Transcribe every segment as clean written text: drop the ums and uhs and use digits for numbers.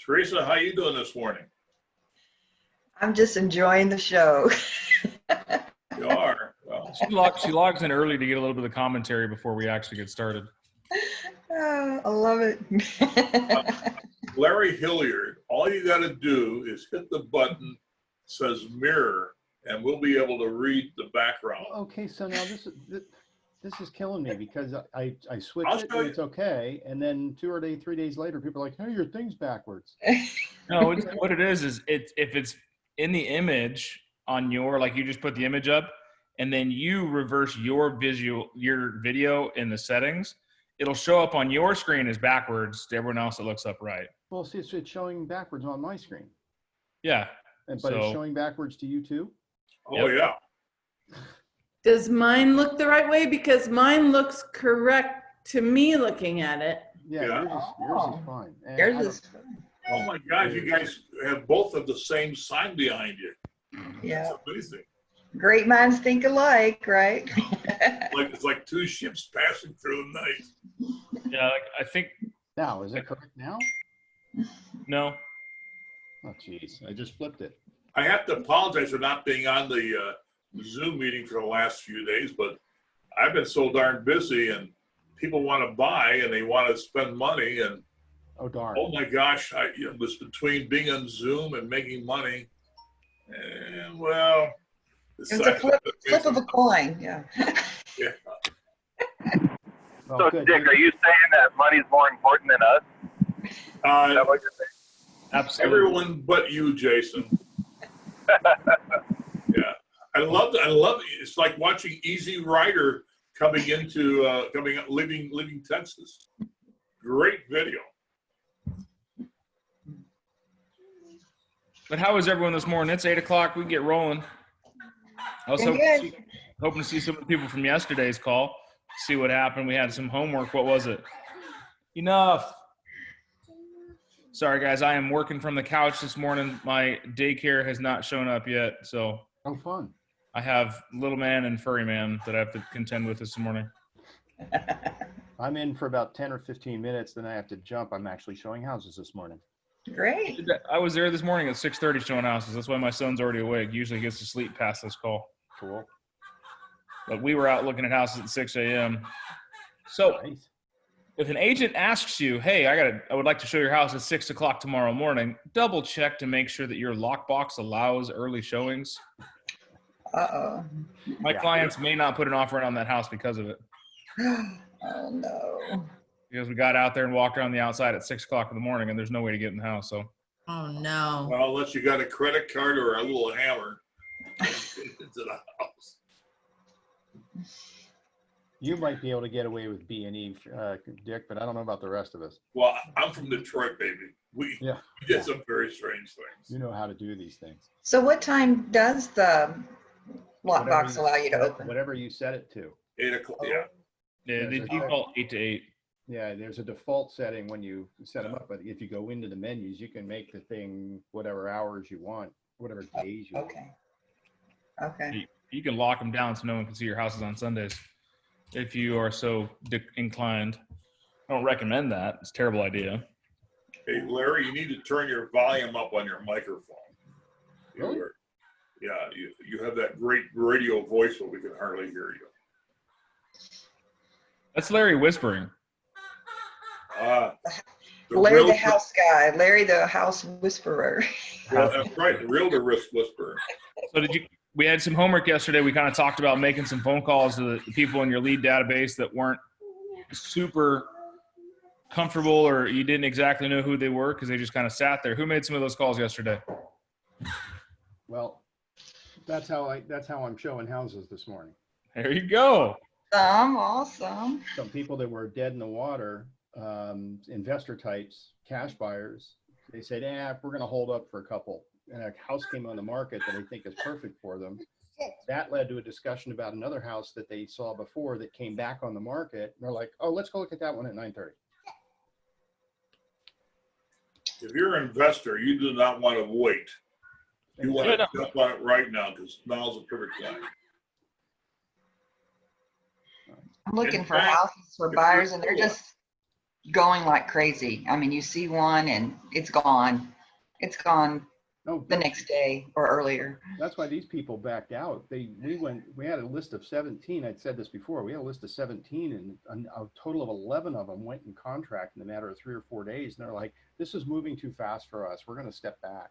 Teresa, how you doing this morning? I'm just enjoying the show. You are. Well, She logs in early to get a little bit of commentary before we actually get started. Oh, I love it. Larry Hilliard, all you got to do is hit the button that says mirror, and we'll be able to read the background. Okay, so now this is killing me because I switch I'll it show and you. it's okay, and then 3 days later, people are like, "Hey, your thing's backwards." No, what it is if it's in the image on your, like you just put the image up and then you reverse your video in the settings, it'll show up on your screen as backwards to everyone else that looks upright. Well, see, it's showing backwards on my screen, Yeah. but it's showing backwards to you too. Oh, yeah. Does mine look the right way? Because mine looks correct to me looking at it. Yeah, Yeah. yours is fine. And I Yours don't- is, Oh, my God, you guys have both of the same sign behind you. yeah. It's amazing. Great minds think alike, right? It's like two ships passing through the night. Yeah, like, I think, Now, is it correct now? no. Oh, geez, I just flipped it. I have to apologize for not being on the Zoom meeting for the last few days, but I've been so darn busy, and people want to buy and they want to spend money, and Oh, darn. oh my gosh, it was between being on Zoom and making money, and well, It's a flip of a coin, yeah. yeah. Well, So, good. Dick, are you saying that money's more important than us? Is that what you're saying? Absolutely. Everyone but you, Jason. Yeah, I love it. It's like watching Easy Rider leaving Texas. Great video. But how is everyone this morning? It's 8 o'clock. We can get rolling. I was Good. hoping to see some of the people from yesterday's call, see what happened. We had some homework. What was it? Enough. Sorry, guys. I am working from the couch this morning. My daycare has not shown up yet. So Oh, fun. I have Little Man and Furry Man that I have to contend with this morning. I'm in for about 10 or 15 minutes, then I have to jump. I'm actually showing houses this morning. Great. I was there this morning at 6:30 showing houses. That's why my son's already awake. Usually gets to sleep past this call. Cool. But we were out looking at houses at 6 a.m. So Nice. if an agent asks you, hey, I would like to show your house at 6 o'clock tomorrow morning, double check to make sure that your lockbox allows early showings. Uh-oh. My Yeah. clients may not put an offer in on that house because of it. Oh, no. Because we got out there and walked around the outside at 6 o'clock in the morning and there's no way to get in the house. So Oh, no. Well, unless you got a credit card or a little hammer into the house. You might be able to get away with B&E, Dick, but I don't know about the rest of us. Well, I'm from Detroit, baby. We Yeah. did some very strange things. You know how to do these things. So what time does the Whatever lockbox you- allow you to open? Whatever you set it to. 8 o'clock. Yeah. yeah, they default 8 to 8. Yeah, there's a default setting when you set them up, but if you go into the menus, you can make the thing whatever hours you want, whatever days you want. Okay. Okay. You can lock them down so no one can see your houses on Sundays if you are so inclined. I don't recommend that. It's a terrible idea. Hey, Larry, you need to turn your volume up on your microphone. Really? Yeah, you have that great radio voice, but we can hardly hear you. That's Larry whispering. Larry the house guy, Larry the house whisperer. Yeah, that's right, the realtor risk whisperer. So we had some homework yesterday. We kind of talked about making some phone calls to the people in your lead database that weren't super comfortable or you didn't exactly know who they were because they just kind of sat there. Who made some of those calls yesterday? Well, that's how I'm showing houses this morning. There you go. Awesome. Some people that were dead in the water, investor types, cash buyers, they said, we're going to hold up for a couple. And a house came on the market that I think is perfect for them. That led to a discussion about another house that they saw before that came back on the market. And they're like, oh, let's go look at that one at 9:30. If you're an investor, you do not want to wait. You want to jump on it right now because now's the perfect time. I'm looking In for fact, houses for if buyers you're and they're cool. just going like crazy. I mean, you see one and it's gone. It's gone No, the next day or earlier. that's why these people backed out. We had a list of 17. I'd said this before. We had a list of 17 and a total of 11 of them went in contract in a matter of 3 or 4 days. And they're like, this is moving too fast for us. We're going to step back.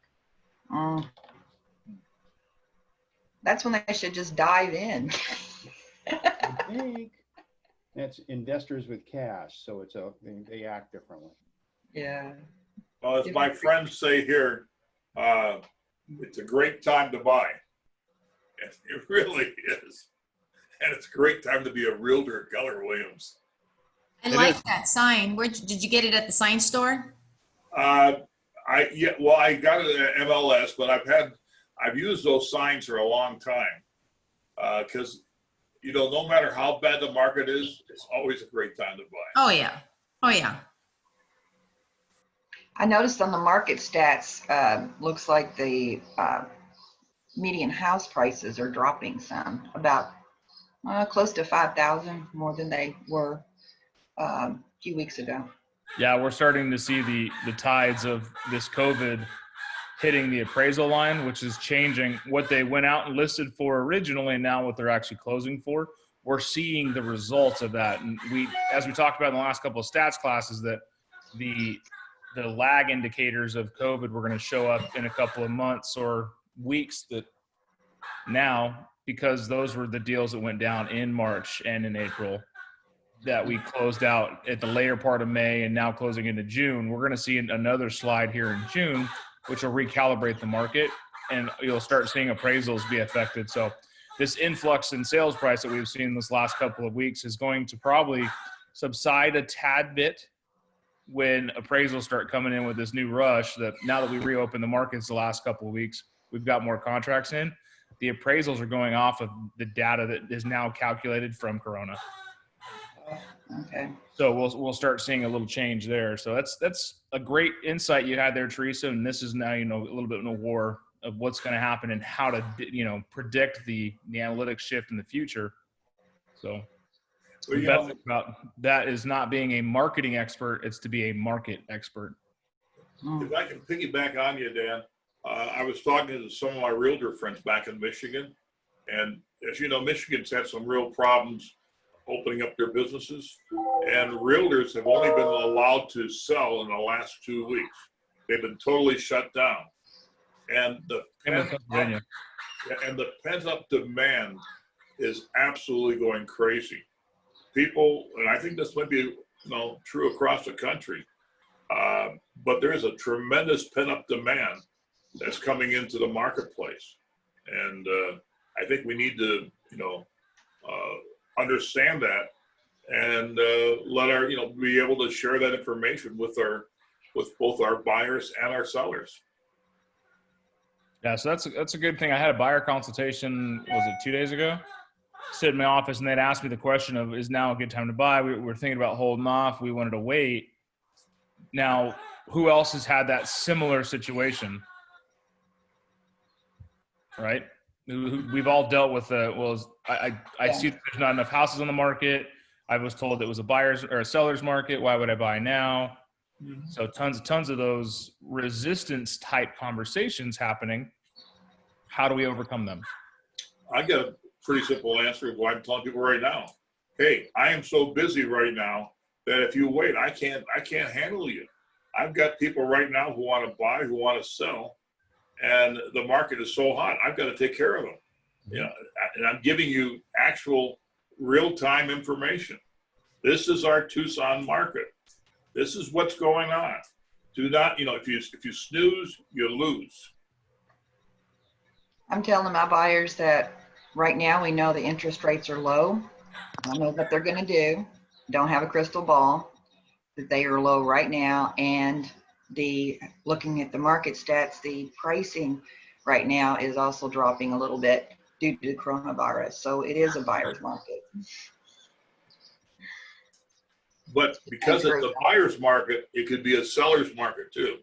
That's when they should just dive in. I think that's investors with cash. So they act differently. Yeah. Well, as my friends say here, it's a great time to buy. It really is. And it's a great time to be a realtor at Keller Williams. I like that sign. Where did you get it at the sign store? I got it at MLS, but I've used those signs for a long time. Because no matter how bad the market is, it's always a great time to buy. Oh yeah. Oh yeah. I noticed on the market stats, looks like the median house prices are dropping some, about close to 5,000 more than they were a few weeks ago. Yeah, we're starting to see the tides of this COVID hitting the appraisal line, which is changing what they went out and listed for originally and now what they're actually closing for. We're seeing the results of that. And as we talked about in the last couple of stats classes, that the lag indicators of COVID were going to show up in a couple of months or weeks that now, because those were the deals that went down in March and in April that we closed out at the later part of May and now closing into June, we're going to see another slide here in June, which will recalibrate the market and you'll start seeing appraisals be affected. So this influx in sales price that we've seen this last couple of weeks is going to probably subside a tad bit when appraisals start coming in with this new rush. That now that we reopened the markets the last couple of weeks, we've got more contracts in. The appraisals are going off of the data that is now calculated from Corona. Okay. So we'll start seeing a little change there. So that's a great insight you had there, Teresa. And this is now, a little bit in a war of what's going to happen and how to, predict the analytics shift in the future. So the best thing about that is not being a marketing expert, it's to be a market expert. If I can piggyback on you, Dan, I was talking to some of my realtor friends back in Michigan. And as you know, Michigan's had some real problems opening up their businesses. And realtors have only been allowed to sell in the last 2 weeks. They've been totally shut down. And the pent-up demand is absolutely going crazy. People, and I think this might be true across the country, but there is a tremendous pent-up demand that's coming into the marketplace. And I think we need to, understand that and let our, be able to share that information with both our buyers and our sellers. Yeah, so that's a good thing. I had a buyer consultation, was it 2 days ago? Sit in my office and they'd asked me the question of, is now a good time to buy? We're thinking about holding off. We wanted to wait. Now, who else has had that similar situation? Right? We've all dealt with I see that there's not enough houses on the market. I was told it was a buyer's or a seller's market. Why would I buy now? Mm-hmm. So tons of those resistance type conversations happening. How do we overcome them? I got a pretty simple answer of what I'm telling people right now. Hey, I am so busy right now that if you wait, I can't handle you. I've got people right now who want to buy, who want to sell, and the market is so hot. I've got to take care of them. And I'm giving you actual real-time information. This is our Tucson market. This is what's going on. Do not, if you snooze, you lose. I'm telling my buyers that right now we know the interest rates are low. I don't know what they're going to do. Don't have a crystal ball, that they are low right now. And looking at the market stats, the pricing right now is also dropping a little bit due to coronavirus. So it is a buyer's market. But because it's a buyer's market, it could be a seller's market too,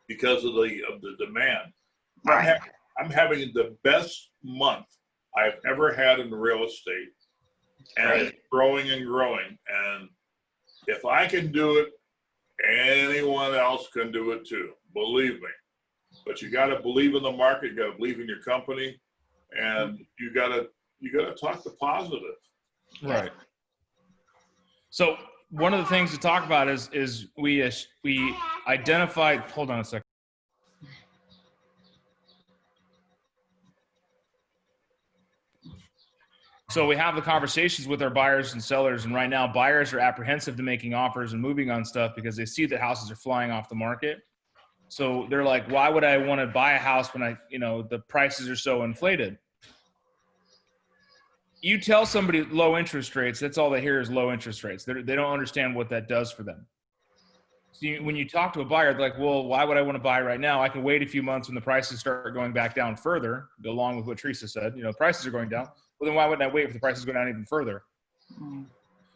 because of the demand. Right. I'm having the best month I've ever had in real estate, and it's growing and growing. And If I can do it, anyone else can do it too. Believe me. But you got to believe in the market. You got to believe in your company, and you got to talk the positive. Right. So one of the things to talk about is we identified. Hold on a second. So we have the conversations with our buyers and sellers, and right now buyers are apprehensive to making offers and moving on stuff because they see that houses are flying off the market. So they're like, why would I want to buy a house when the prices are so inflated? You tell somebody low interest rates, that's all they hear is low interest rates. They don't understand what that does for them. So when you talk to a buyer, they're like, well, why would I want to buy right now? I can wait a few months when the prices start going back down further, along with what Teresa said, prices are going down. Well, then why wouldn't I wait if the prices go down even further?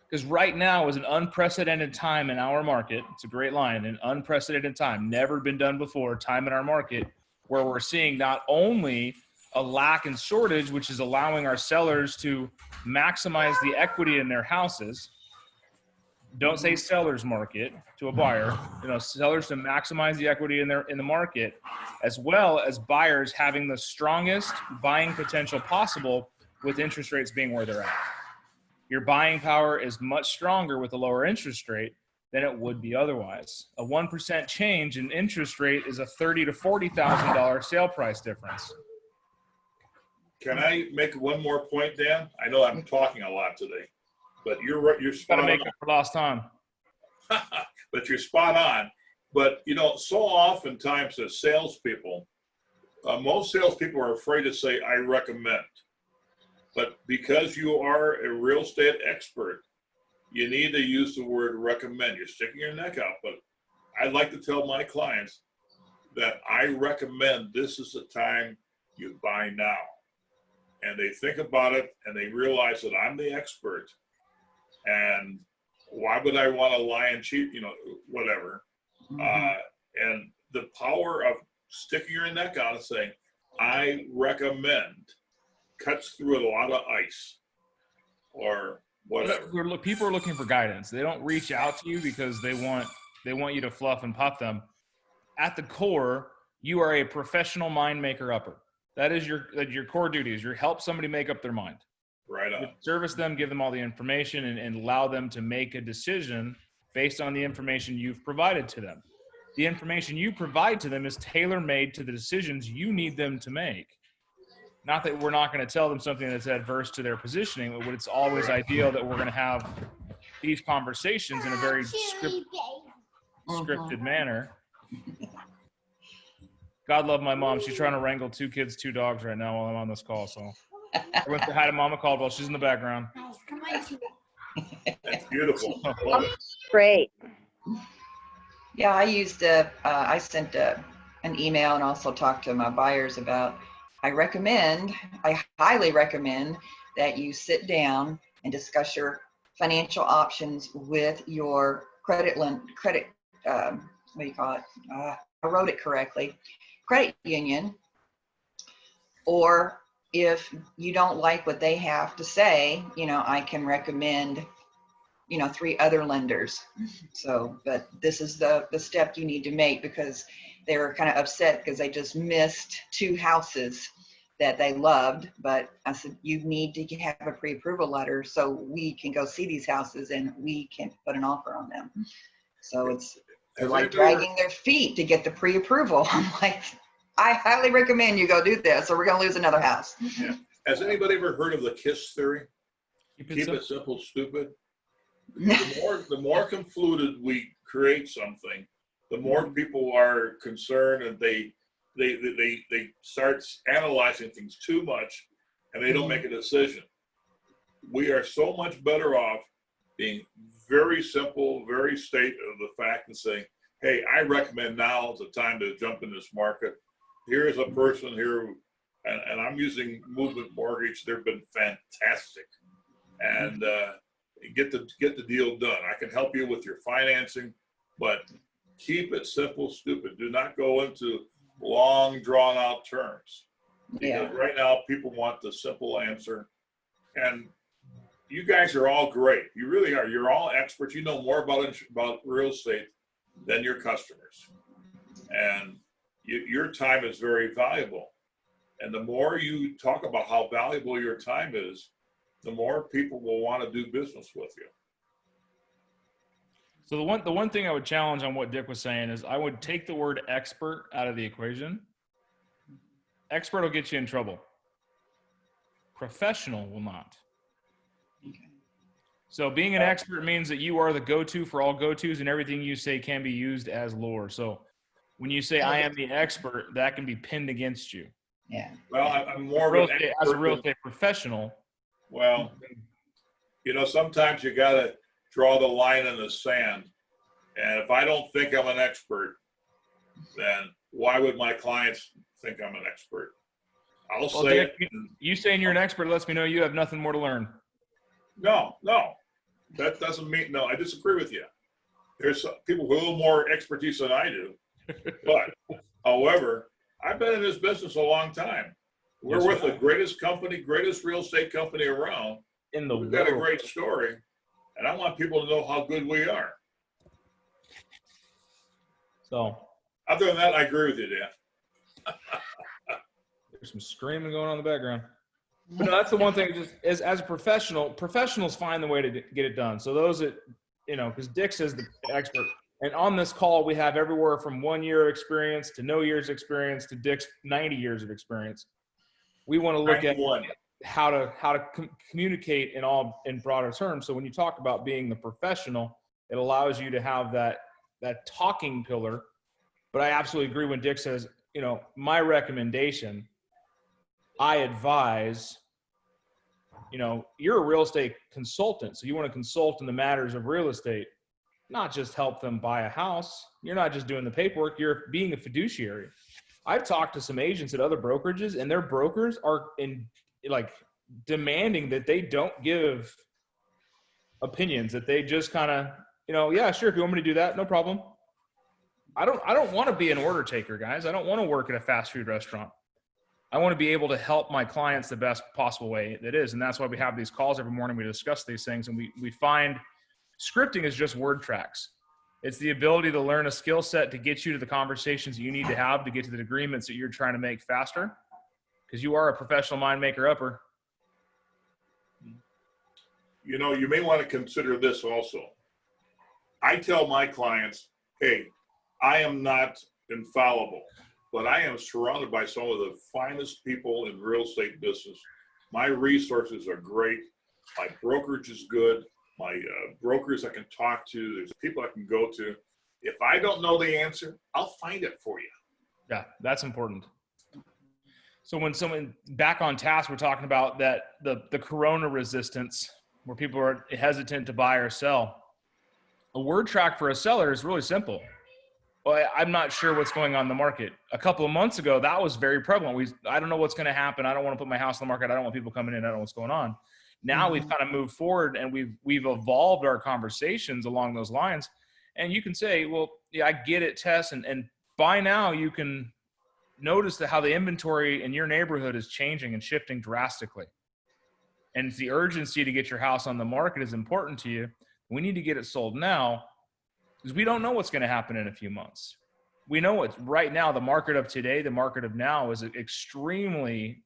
Because right now is an unprecedented time in our market. It's a great line, an unprecedented time, never been done before, time in our market, where we're seeing not only a lack and shortage, which is allowing our sellers to maximize the equity in their houses. Don't say sellers market to a buyer, sellers to maximize the equity in the market, as well as buyers having the strongest buying potential possible with interest rates being where they're at. Your buying power is much stronger with a lower interest rate than it would be otherwise. A 1% change in interest rate is a $30,000 to $40,000 sale price difference. Can I make one more point, Dan? I know I'm talking a lot today, but you're right. You're spot Gotta on. make up for lost time. But you're spot on. But so oftentimes as salespeople, most salespeople are afraid to say, I recommend. But because you are a real estate expert, you need to use the word recommend. You're sticking your neck out. But I'd like to tell my clients that I recommend this is the time you buy now. And they think about it and they realize that I'm the expert. And why would I want to lie and cheat, whatever. And the power of sticking your neck out and saying, I recommend, cuts through a lot of ice or whatever. People are looking for guidance. They don't reach out to you because they want you to fluff and puff them. At the core, you are a professional mind maker upper. That is your core duty, is you help somebody make up their mind. Right on. Service them, give them all the information, and allow them to make a decision based on the information you've provided to them. The information you provide to them is tailor-made to the decisions you need them to make. Not that we're not going to tell them something that's adverse to their positioning, but it's always ideal that we're going to have these conversations in a very scripted manner. God love my mom. She's trying to wrangle 2 kids, 2 dogs right now while I'm on this call. So I went to hi to Mama Caldwell. She's in the background. That's beautiful. I love it. Great. Yeah, I sent an email and also talked to my buyers about, I highly recommend that you sit down and discuss your financial options with your credit, what do you call it? I wrote it correctly. Credit union, or if you don't like what they have to say, I can recommend, 3 other lenders. So, but this is the step you need to make, because they were kind of upset because they just missed 2 houses that they loved. But I said, you need to have a pre-approval letter so we can go see these houses and we can put an offer on them. So they're like dragging their feet to get the pre-approval. I'm like, I highly recommend you go do this, or we're going to lose another house. Yeah. Has anybody ever heard of the KISS theory? Keep it simple, stupid. The more convoluted we create something, the more people are concerned, and they start analyzing things too much, and they don't make a decision. We are so much better off being very simple, very state of the fact, and saying, hey, I recommend now is the time to jump in this market. Here's a person here, and I'm using Movement Mortgage. They've been fantastic, and get the deal done. I can help you with your financing, but keep it simple, stupid. Do not go into long, drawn out terms. Because right now people want the simple answer, and you guys are all great. You really are. You're all experts. You know more about real estate than your customers. And your time is very valuable. And the more you talk about how valuable your time is, the more people will want to do business with you. So the one thing I would challenge on what Dick was saying is I would take the word expert out of the equation. Expert will get you in trouble. Professional will not. So being an expert means that you are the go-to for all go-tos, and everything you say can be used as lore. So when you say I am the expert, that can be pinned against you. Yeah. Well, I'm more of an expert as a real estate professional. Well, sometimes you got to draw the line in the sand. And if I don't think I'm an expert, then why would my clients think I'm an expert? I'll say Dick, you saying you're an expert lets me know you have nothing more to learn. No, that doesn't mean, no, I disagree with you. There's people with a little more expertise than I do. But, however, I've been in this business a long time. We're with the greatest real estate company around. In the We've got a great story, and I want people to know how good we are. So, other than that, I agree with you, Dan. There's some screaming going on in the background. But no, that's the one thing. Just as a professional, professionals find the way to get it done. So those that, because Dick is the expert. And on this call, we have everywhere from 1 year experience to no years experience to Dick's 90 years of experience. We want to look at how to communicate in broader terms. So when you talk about being the professional, it allows you to have that talking pillar. But I absolutely agree when Dick says, my recommendation, I advise, you're a real estate consultant. So you want to consult in the matters of real estate, not just help them buy a house. You're not just doing the paperwork, you're being a fiduciary. I've talked to some agents at other brokerages, and their brokers are demanding that they don't give opinions, that they just kind of, yeah, sure, if you want me to do that, no problem. I don't want to be an order taker, guys. I don't want to work at a fast food restaurant. I want to be able to help my clients the best possible way that is. And that's why we have these calls every morning. We discuss these things, and we find scripting is just word tracks. It's the ability to learn a skill set to get you to the conversations that you need to have to get to the agreements that you're trying to make faster, because you are a professional mind maker upper. You may want to consider this also. I tell my clients, hey, I am not infallible, but I am surrounded by some of the finest people in real estate business. My resources are great. My brokerage is good. My brokers I can talk to. There's people I can go to. If I don't know the answer, I'll find it for you. Yeah, that's important. So when someone back on task, we're talking about that the corona resistance, where people are hesitant to buy or sell. A word track for a seller is really simple. Well, I'm not sure what's going on in the market. A couple of months ago, that was very prevalent. I don't know what's going to happen. I don't want to put my house on the market. I don't want people coming in. I don't know what's going on. Now we've kind of moved forward, and we've evolved our conversations along those lines. And you can say, well, yeah, I get it, Tess. And by now you can notice how the inventory in your neighborhood is changing and shifting drastically. And the urgency to get your house on the market is important to you. We need to get it sold now, because we don't know what's going to happen in a few months. We know it's right now, the market of today, the market of now is extremely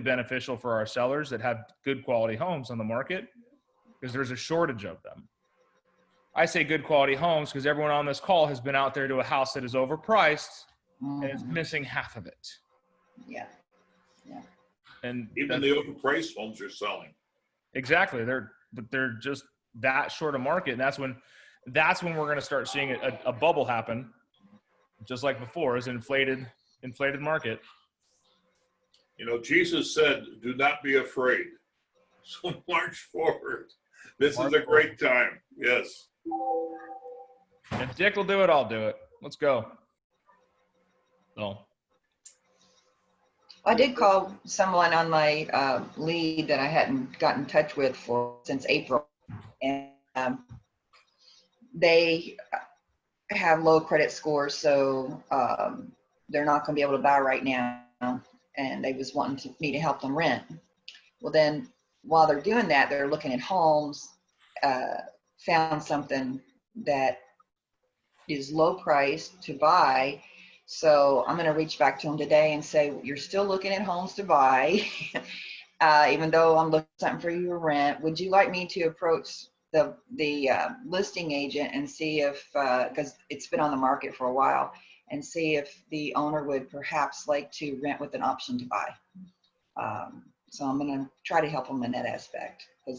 beneficial for our sellers that have good quality homes on the market, because there's a shortage of them. I say good quality homes because everyone on this call has been out there to a house that is overpriced and is missing half of it. Yeah. And even the overpriced homes are selling. Exactly. They're just that short of market. And that's when we're going to start seeing a bubble happen, just like before, is inflated market. Jesus said, do not be afraid. So march forward. This is a great time. Yes. If Dick will do it, I'll do it. Let's go. So. I did call someone on my lead that I hadn't gotten in touch with since April. And they have low credit scores, so they're not going to be able to buy right now. And they was wanting me to help them rent. Well, then while they're doing that, they're looking at homes, found something that is low price to buy. So I'm going to reach back to them today and say, you're still looking at homes to buy, even though I'm looking at something for you to rent. Would you like me to approach the listing agent and see if, because it's been on the market for a while, and see if the owner would perhaps like to rent with an option to buy? So I'm going to try to help them in that aspect, because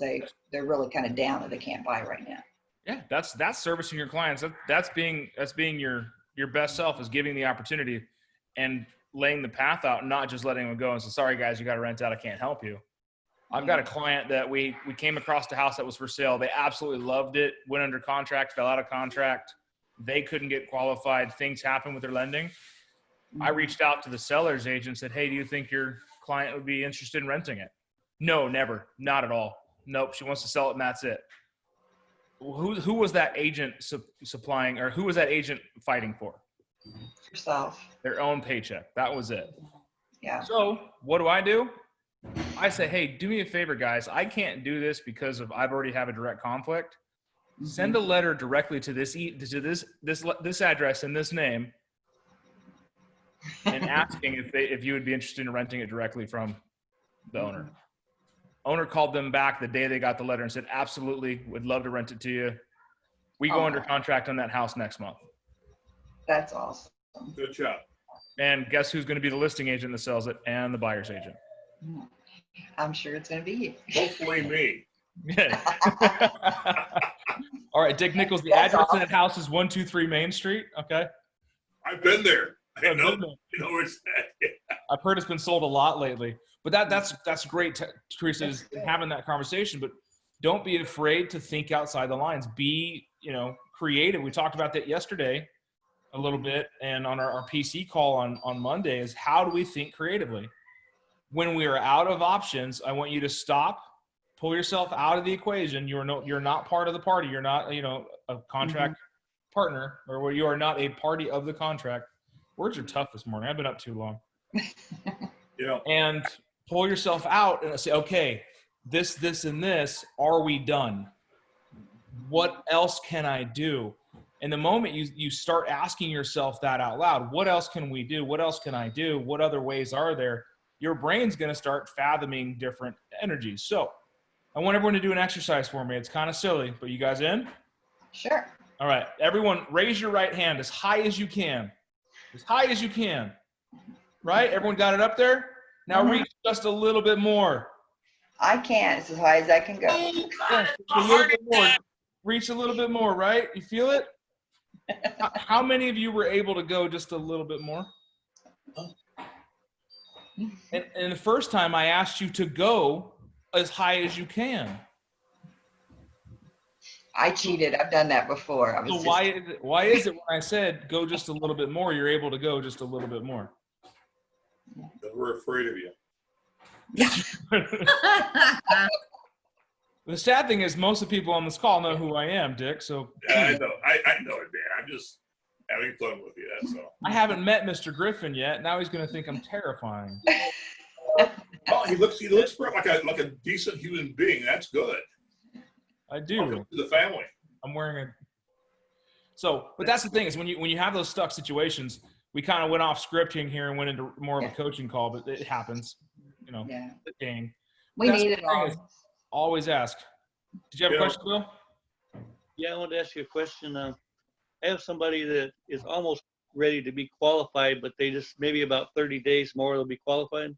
they're really kind of down that they can't buy right now. Yeah, that's servicing your clients. That's being your best self, is giving the opportunity and laying the path out, not just letting them go and say, sorry guys, you got to rent out, I can't help you. I've got a client that we came across the house that was for sale. They absolutely loved it, went under contract, fell out of contract. They couldn't get qualified. Things happened with their lending. I reached out to the seller's agent and said, hey, do you think your client would be interested in renting it? No, never, not at all. Nope, she wants to sell it and that's it. Who was that agent supplying, or who was that agent fighting for? Yourself. Their own paycheck. That was it. Yeah. So what do? I say, hey, do me a favor, guys. I can't do this because I've already have a direct conflict. Send a letter directly to this address and this name, and asking if you would be interested in renting it directly from the owner. Owner called them back the day they got the letter and said, absolutely, would love to rent it to you. We go under contract on that house next month. That's awesome. Good job. And guess who's going to be the listing agent that sells it and the buyer's agent? I'm sure it's going to be you. Hopefully me. Yeah. All right, Dick Nichols, the That's address awesome. of that house is 123 Main Street. Okay. I've been there. I I've know, been there. you know where it's at. I've heard it's been sold a lot lately, but that's great, Teresa, is having that conversation. But don't be afraid to think outside the lines. Be, creative. We talked about that yesterday a little bit, and on our PC call on Monday, is how do we think creatively? When we are out of options, I want you to stop, pull yourself out of the equation. You're not part of the party. You're not, a contract partner, or you are not a party of the contract. Words are tough this morning. I've been up too long. Yeah. And pull yourself out and say, okay, this, and this, are we done? What else can I do? And the moment you start asking yourself that out loud, what else can we do? What else can I do? What other ways are there? Your brain's going to start fathoming different energies. So I want everyone to do an exercise for me. It's kind of silly, but you guys in? Sure. All right. Everyone raise your right hand as high as you can. As high as you can. Right? Everyone got it up there? Now reach just a little bit more. I can't. It's as high as I can go. Yeah, just a little bit more. Reach a little bit more, right? You feel it? How many of you were able to go just a little bit more? And the first time I asked you to go as high as you can. I cheated. I've done that before. So why is it when I said go just a little bit more, you're able to go just a little bit more? Because we're afraid of you. The sad thing is most of the people on this call know who I am, Dick. So Yeah, I know. I know it, man. I'm just having fun with you. That's all. I haven't met Mr. Griffin yet. Now he's going to think I'm terrifying. Well, he looks like a decent human being. That's good. I do. Welcome to the family. I'm wearing but that's the thing is when you have those stuck situations, we kind of went off scripting here and went into more of a coaching call, but it happens, Yeah. Dang. We That's need the it thing all. is, always ask. Did you have a Yeah. question, Bill? Yeah, I wanted to ask you a question. I have somebody that is almost ready to be qualified, but they just maybe about 30 days more they'll be qualified. And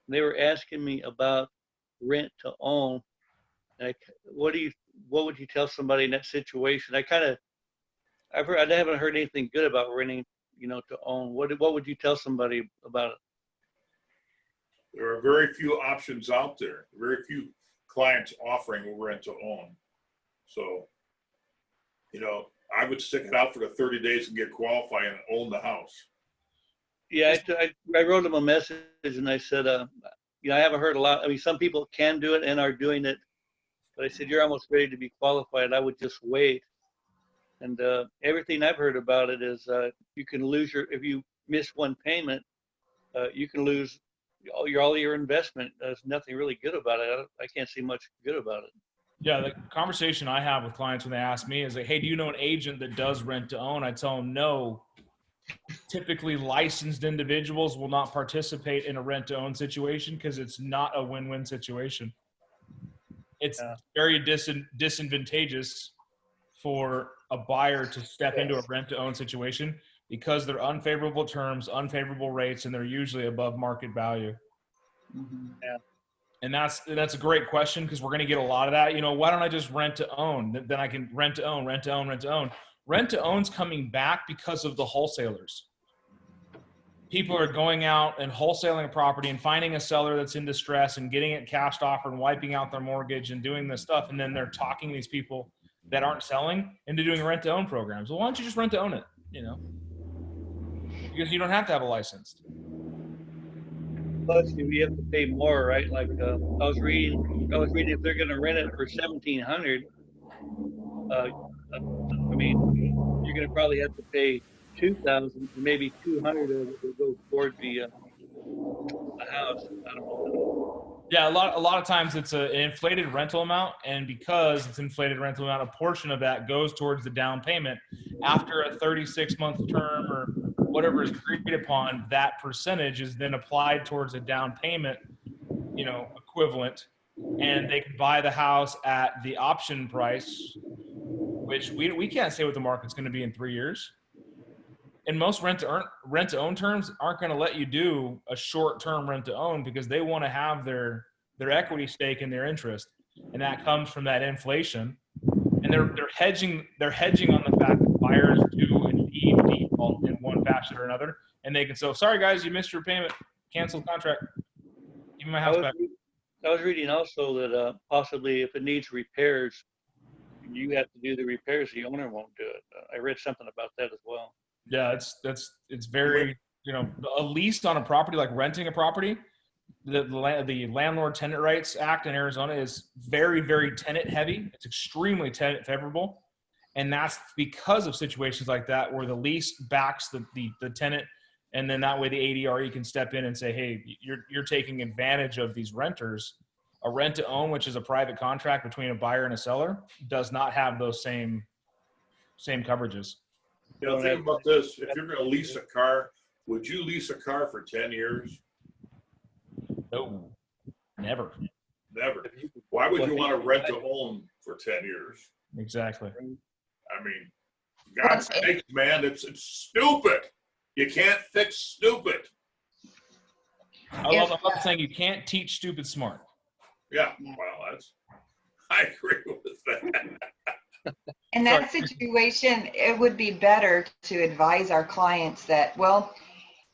they were asking me about rent to own. Like, what would you tell somebody in that situation? I haven't heard anything good about renting, to own. What would you tell somebody about it? There are very few options out there. Very few clients offering rent to own. So, I would stick it out for the 30 days and get qualified and own the house. Yeah, I wrote them a message and I said, I haven't heard a lot. I mean, some people can do it and are doing it, but I said, you're almost ready to be qualified. I would just wait. And everything I've heard about it is you can lose if you miss one payment, you can lose all your investment. There's nothing really good about it. I can't see much good about it. Yeah, the conversation I have with clients when they ask me is like, hey, do you know an agent that does rent to own? I tell them no. Typically, licensed individuals will not participate in a rent to own situation because it's not a win-win situation. It's very disadvantageous for a buyer to step into a rent to own situation because they're unfavorable terms, unfavorable rates, and they're usually above market value. Mhm. And that's a great question because we're going to get a lot of that. You know, why don't I just rent to own? Then I can rent to own, rent to own, rent to own. Rent to own's coming back because of the wholesalers. People are going out and wholesaling a property and finding a seller that's in distress and getting it cashed off and wiping out their mortgage and doing this stuff. And then they're talking these people that aren't selling into doing rent to own programs. Well, why don't you just rent to own it? You know, because you don't have to have a license. Plus, you have to pay more, right? Like I was reading if they're going to rent it for $1,700. I mean, you're going to probably have to pay $2,000, maybe $200 of it will go toward the house. I don't know. Yeah, a lot of times it's an inflated rental amount, and because it's inflated rental amount, a portion of that goes towards the down payment. After a 36-month term or whatever is agreed upon, that percentage is then applied towards a down payment, you know, equivalent, and they can buy the house at the option price, which we can't say what the market's going to be in 3 years. And most rent to own terms aren't going to let you do a short-term rent to own because they want to have their equity stake in their interest, and that comes from that inflation. And they're hedging on the fact that buyers do indeed default in one fashion or another, and they can say, "Sorry guys, you missed your payment. Cancel contract. Give me my house back." I was reading also that possibly if it needs repairs, you have to do the repairs. The owner won't do it. I read something about that as well. Yeah, it's very, you know, a lease on a property, like renting a property, the Landlord Tenant Rights Act in Arizona is very, very tenant heavy. It's extremely tenant favorable. And that's because of situations like that where the lease backs the tenant, and then that way the ADRE can step in and say, hey, you're taking advantage of these renters. A rent to own, which is a private contract between a buyer and a seller, does not have those same coverages. You know, think about this. If you're going to lease a car, would you lease a car for 10 years? No, never. Never. Why would you want to rent to own for 10 years? Exactly. I mean, God's sakes, man, it's stupid. You can't fix stupid. I love saying you can't teach stupid smart. Yeah, well, I agree with that. In that situation, it would be better to advise our clients that, well,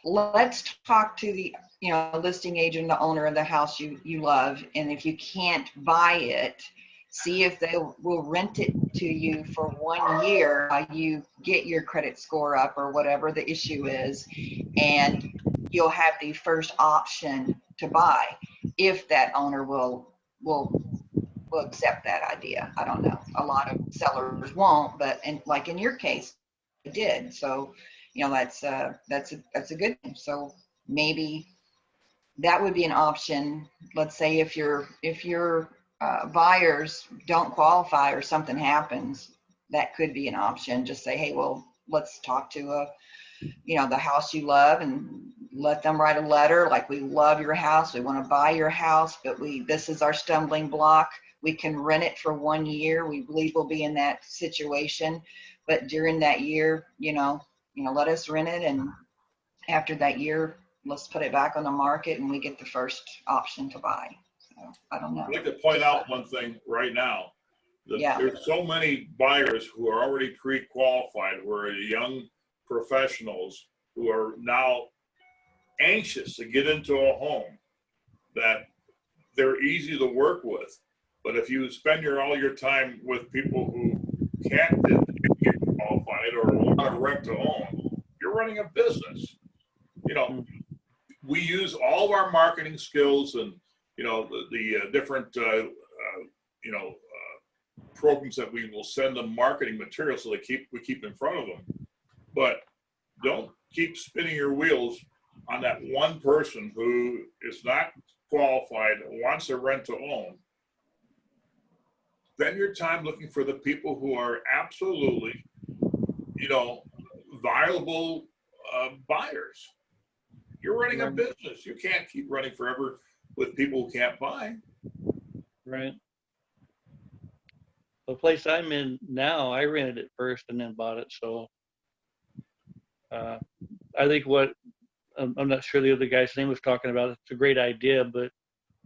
let's talk to the, you know, listing agent, the owner of the house you love. And if you can't buy it, see if they will rent it to you for 1 year. You get your credit score up or whatever the issue is, and you'll have the first option to buy if that owner will accept that idea. I don't know. A lot of sellers won't, but like in your case, it did. So, you know, that's a good thing. So maybe that would be an option. Let's say if your buyers don't qualify or something happens, that could be an option. Just say, hey, well, let's talk to the house you love, and let them write a letter like, we love your house, we want to buy your house, but this is our stumbling block. We can rent it for 1 year. We believe we'll be in that situation, but during that year, let us rent it, and after that year, let's put it back on the market, and we get the first option to buy. So I don't know. I'd like to point out one thing right now. There's so many buyers who are already pre-qualified, who are young professionals who are now anxious to get into a home, that they're easy to work with. But if you spend all your time with people who can't get qualified or want to rent to own, you're running a business. We use all of our marketing skills and the different programs that we will send them marketing material so we keep in front of them. But don't keep spinning your wheels on that one person who is not qualified, wants a rent to own, spend your time looking for the people who are absolutely, viable buyers. You're running a business. You can't keep running forever with people who can't buy. Right. The place I'm in now, I rented it first and then bought it. So I think I'm not sure the other guy's name was talking about. It's a great idea, but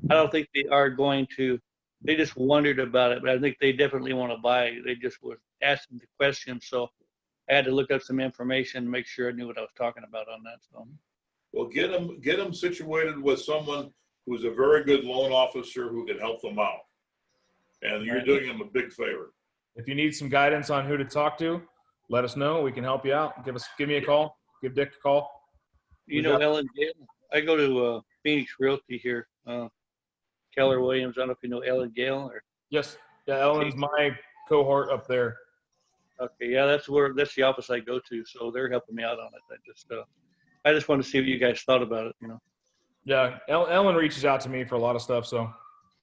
I don't think they are going to. They just wondered about it, but I think they definitely want to buy. They just were asking the question. So I had to look up some information to make sure I knew what I was talking about on that. So. Well, get them situated with someone who's a very good loan officer who can help them out. And you're doing them a big favor. If you need some guidance on who to talk to, let us know. We can help you out. Give me a call. Give Dick a call. You know Ellen Gale? I go to Phoenix Realty here. Keller Williams. I don't know if you know Ellen Gale or. Yes. Yeah, Ellen's my cohort up there. Okay, yeah, that's the office I go to. So they're helping me out on it. I just want to see what you guys thought about it. Yeah, Ellen reaches out to me for a lot of stuff, so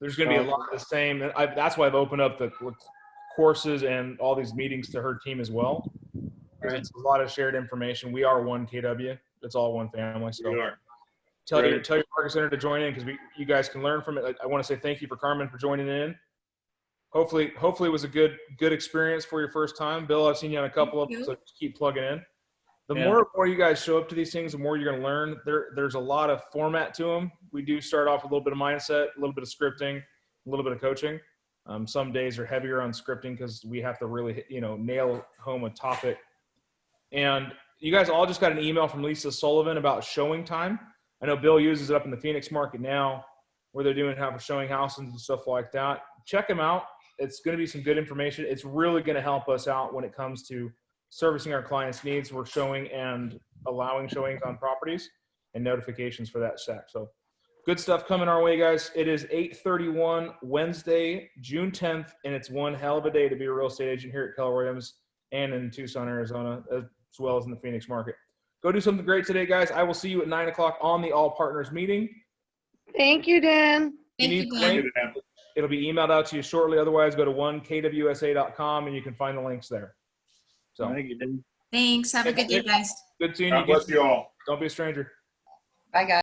there's going to be a lot of the same. That's why I've opened up the courses and all these meetings to her team as well. Right. It's a lot of shared information. We are one KW. It's all one family. So We are. tell your market center to join in because you guys can learn from it. I want to say thank you for Carmen for joining in. Hopefully it was a good experience for your first time. Bill, I've seen you on a couple of them, so just keep plugging in. The more you guys show up to these things, the more you're going to learn. There's a lot of format to them. We do start off with a little bit of mindset, a little bit of scripting, a little bit of coaching. Some days are heavier on scripting because we have to really, nail home a topic. And you guys all just got an email from Lisa Sullivan about showing time. I know Bill uses it up in the Phoenix market now where they're doing showing houses and stuff like that. Check them out. It's going to be some good information. It's really going to help us out when it comes to servicing our clients' needs. We're showing and allowing showings on properties and notifications for that SAC. So good stuff coming our way, guys. It is 8:31 Wednesday, June 10th, and it's one hell of a day to be a real estate agent here at Keller Williams and in Tucson, Arizona, as well as in the Phoenix market. Go do something great today, guys. I will see you at 9 o'clock on the All Partners meeting. Thank you, Dan. Thank you, Dan. It'll be emailed out to you shortly. Otherwise, go to 1kwsa.com and you can find the links there. So Thank you, Dan. Thanks. Have a good day, guys. good seeing you. God bless you all. Don't be a stranger. Bye, guys.